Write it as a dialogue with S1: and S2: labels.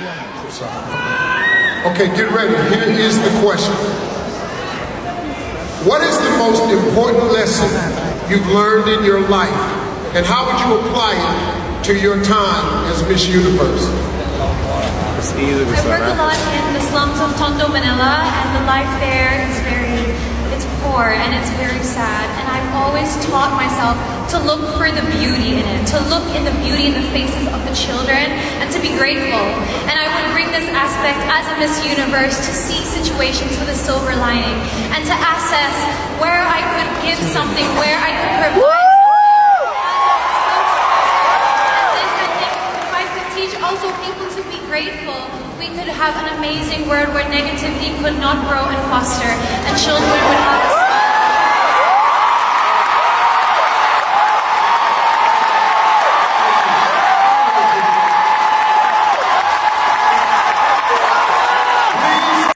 S1: I'm sorry. Okay, get ready. Here is the question. What is the most important lesson you've learned in your life, and how would you apply it to your time as Miss Universe?
S2: I work a lot in the slums of Tondo, Manila, and the life there is it's poor and it's very sad. And I've always taught myself to look for the beauty in it, to look in the beauty in the faces of the children, and to be grateful. And I would bring this aspect as a Miss Universe to see situations with a silver lining, and to assess where I could give something, where I could provide. Also people to be grateful, we could have an amazing world where negativity could not grow and foster, and children would have a smile.